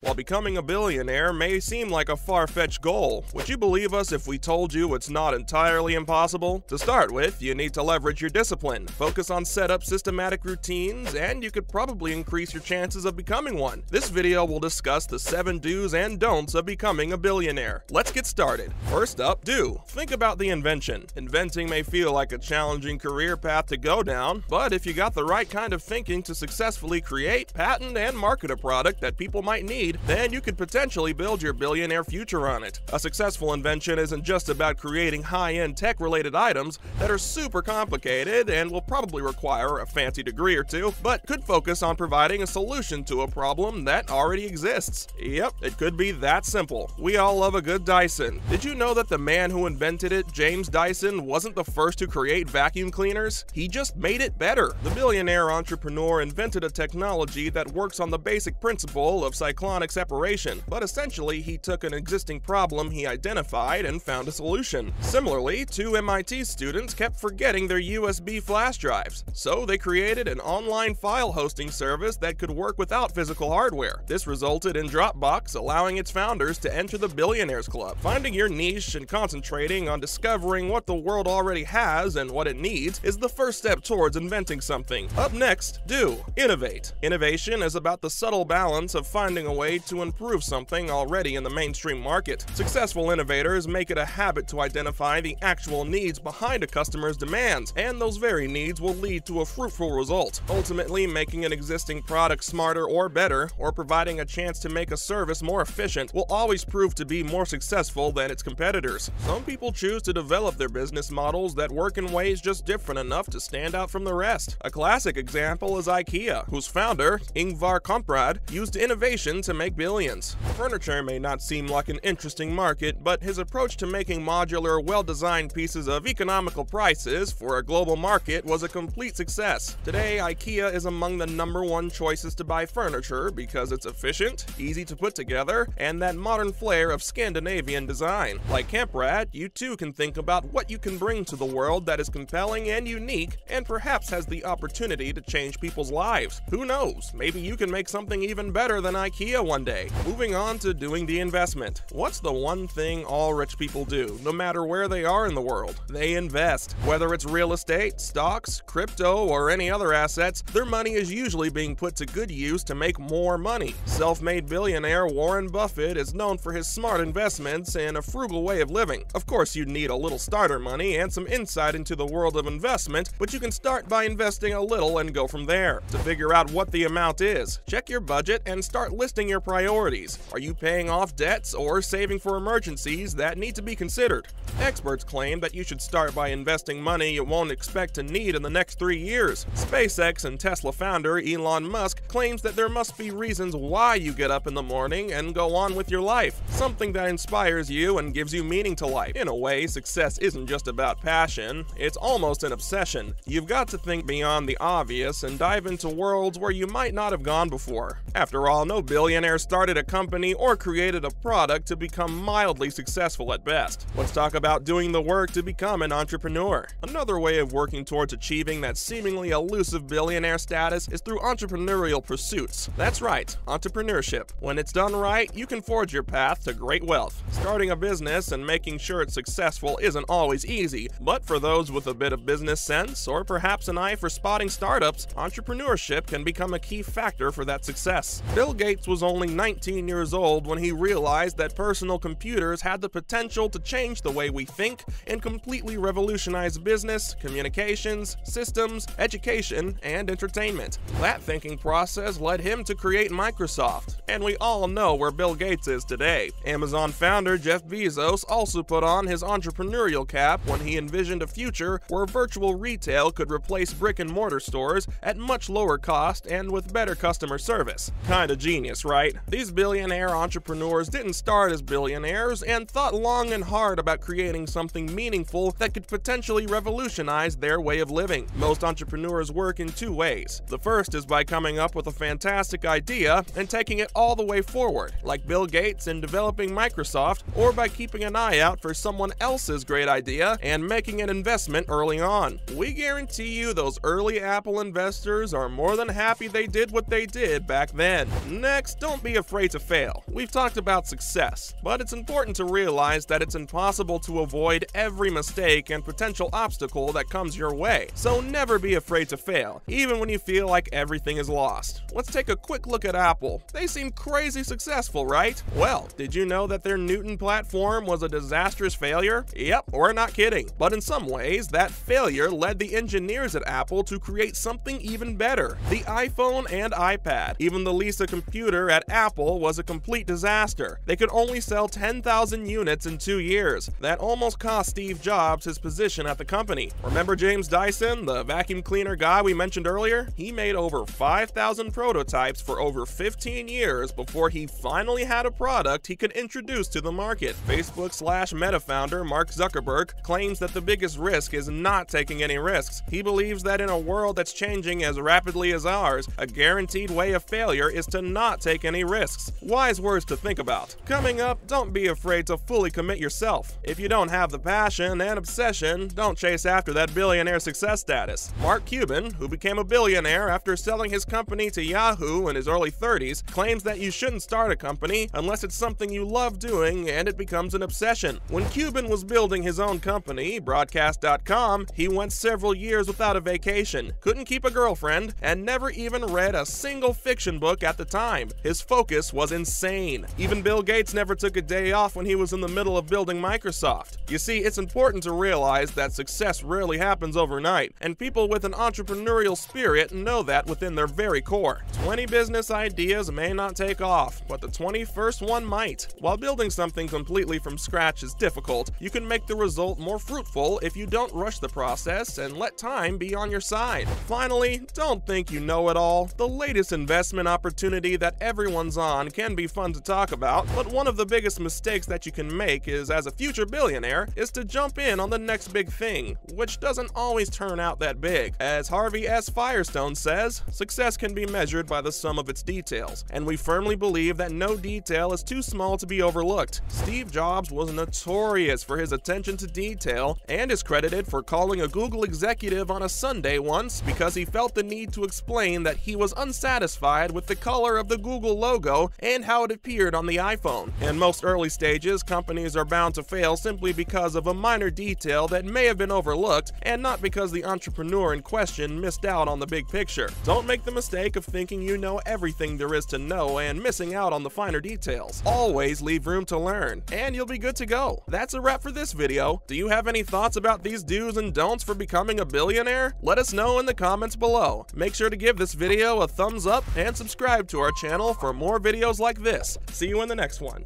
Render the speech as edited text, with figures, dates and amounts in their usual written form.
While becoming a billionaire may seem like a far-fetched goal, would you believe us if we told you it's not entirely impossible? To start with, you need to leverage your discipline, focus on set up systematic routines, and you could probably increase your chances of becoming one. This video will discuss the 7 do's and don'ts of becoming a billionaire. Let's get started. First up, do. Think about the invention. Inventing may feel like a challenging career path to go down, but if you got the right kind of thinking to successfully create, patent, and market a product that people might need, then you could potentially build your billionaire future on it. A successful invention isn't just about creating high-end tech-related items that are super complicated and will probably require a fancy degree or two, but could focus on providing a solution to a problem that already exists. Yep, it could be that simple. We all love a good Dyson. Did you know that the man who invented it, James Dyson, wasn't the first to create vacuum cleaners? He just made it better. The billionaire entrepreneur invented a technology that works on the basic principle of cyclonic separation, but essentially he took an existing problem he identified and found a solution. Similarly, 2 MIT students kept forgetting their USB flash drives, so they created an online file hosting service that could work without physical hardware. This resulted in Dropbox allowing its founders to enter the Billionaires Club. Finding your niche and concentrating on discovering what the world already has and what it needs is the first step towards inventing something. Up next, do. Innovate. Innovation is about the subtle balance of finding a way to improve something already in the mainstream market. Successful innovators make it a habit to identify the actual needs behind a customer's demands, and those very needs will lead to a fruitful result, ultimately making an existing product smarter or better, or providing a chance to make a service more efficient will always prove to be more successful than its competitors. Some people choose to develop their business models that work in ways just different enough to stand out from the rest. A classic example is IKEA, whose founder, Ingvar Kamprad, used innovation to make billions. Furniture may not seem like an interesting market, but his approach to making modular, well-designed pieces of economical prices for a global market was a complete success. Today, IKEA is among the #1 choices to buy furniture because it's efficient, easy to put together, and that modern flair of Scandinavian design. Like Kamprad, you too can think about what you can bring to the world that is compelling and unique, and perhaps has the opportunity to change people's lives. Who knows, maybe you can make something even better than IKEA one day. Moving on to doing the investment. What's the one thing all rich people do, no matter where they are in the world? They invest. Whether it's real estate, stocks, crypto, or any other assets, their money is usually being put to good use to make more money. Self-made billionaire Warren Buffett is known for his smart investments and a frugal way of living. Of course, you need a little starter money and some insight into the world of investment, but you can start by investing a little and go from there. To figure out what the amount is, check your budget and start listing your priorities. Are you paying off debts or saving for emergencies that need to be considered? Experts claim that you should start by investing money you won't expect to need in the next 3 years. SpaceX and Tesla founder Elon Musk claims that there must be reasons why you get up in the morning and go on with your life, something that inspires you and gives you meaning to life. In a way, success isn't just about passion, it's almost an obsession. You've got to think beyond the obvious and dive into worlds where you might not have gone before. After all, no billionaire started a company or created a product to become mildly successful at best. Let's talk about doing the work to become an entrepreneur. Another way of working towards achieving that seemingly elusive billionaire status is through entrepreneurial pursuits. That's right, entrepreneurship. When it's done right, you can forge your path to great wealth. Starting a business and making sure it's successful isn't always easy, but for those with a bit of business sense or perhaps an eye for spotting startups, entrepreneurship can become a key factor for that success. Bill Gates was only 19 years old when he realized that personal computers had the potential to change the way we think and completely revolutionize business, communications, systems, education, and entertainment. That thinking process led him to create Microsoft, and we all know where Bill Gates is today. Amazon founder Jeff Bezos also put on his entrepreneurial cap when he envisioned a future where virtual retail could replace brick-and-mortar stores at much lower cost and with better customer service. Kinda genius, right? These billionaire entrepreneurs didn't start as billionaires and thought long and hard about creating something meaningful that could potentially revolutionize their way of living. Most entrepreneurs work in 2 ways. The first is by coming up with a fantastic idea and taking it all the way forward, like Bill Gates in developing Microsoft, or by keeping an eye out for someone else's great idea and making an investment early on. We guarantee you those early Apple investors are more than happy they did what they did back then. Next, don't be afraid to fail. fail. We've talked about success, but it's important to realize that it's impossible to avoid every mistake and potential obstacle that comes your way. So never be afraid to fail, even when you feel like everything is lost. Let's take a quick look at Apple. They seem crazy successful, right? Well, did you know that their Newton platform was a disastrous failure? Yep, we're not kidding. But in some ways, that failure led the engineers at Apple to create something even better: the iPhone and iPad. Even the Lisa computer at Apple was a complete disaster. They could only sell 10,000 units in 2 years. That almost cost Steve Jobs his position at the company. Remember James Dyson, the vacuum cleaner guy we mentioned earlier? He made over 5,000 prototypes for over 15 years before he finally had a product he could introduce to the market. Facebook/Meta founder Mark Zuckerberg claims that the biggest risk is not taking any risks. He believes that in a world that's changing as rapidly as ours, a guaranteed way of failure is to not take any risks. Wise words to think about. Coming up, don't be afraid to fully commit yourself. If you don't have the passion and obsession, don't chase after that billionaire success status. Mark Cuban, who became a billionaire after selling his company to Yahoo in his early 30s, claims that you shouldn't start a company unless it's something you love doing and it becomes an obsession. When Cuban was building his own company, Broadcast.com, he went several years without a vacation, couldn't keep a girlfriend, and never even read a single fiction book at the time. His focus was insane. Even Bill Gates never took a day off when he was in the middle of building Microsoft. You see, it's important to realize that success rarely happens overnight, and people with an entrepreneurial spirit know that within their very core. 20 business ideas may not take off, but the 21st one might. While building something completely from scratch is difficult, you can make the result more fruitful if you don't rush the process and let time be on your side. Finally, don't think you know it all. The latest investment opportunity that everyone's on can be fun to talk about, but one of the biggest mistakes that you can make is, as a future billionaire, is to jump in on the next big thing, which doesn't always turn out that big. As Harvey S. Firestone says, success can be measured by the sum of its details, and we firmly believe that no detail is too small to be overlooked. Steve Jobs was notorious for his attention to detail and is credited for calling a Google executive on a Sunday once because he felt the need to explain that he was unsatisfied with the color of the Google logo and how it appeared on the iPhone. In most early stages, companies are bound to fail simply because of a minor detail that may have been overlooked and not because the entrepreneur in question missed out on the big picture. Don't make the mistake of thinking you know everything there is to know and missing out on the finer details. Always leave room to learn, and you'll be good to go. That's a wrap for this video. Do you have any thoughts about these do's and don'ts for becoming a billionaire? Let us know in the comments below. Make sure to give this video a thumbs up and subscribe to our channel for more videos like this. See you in the next one.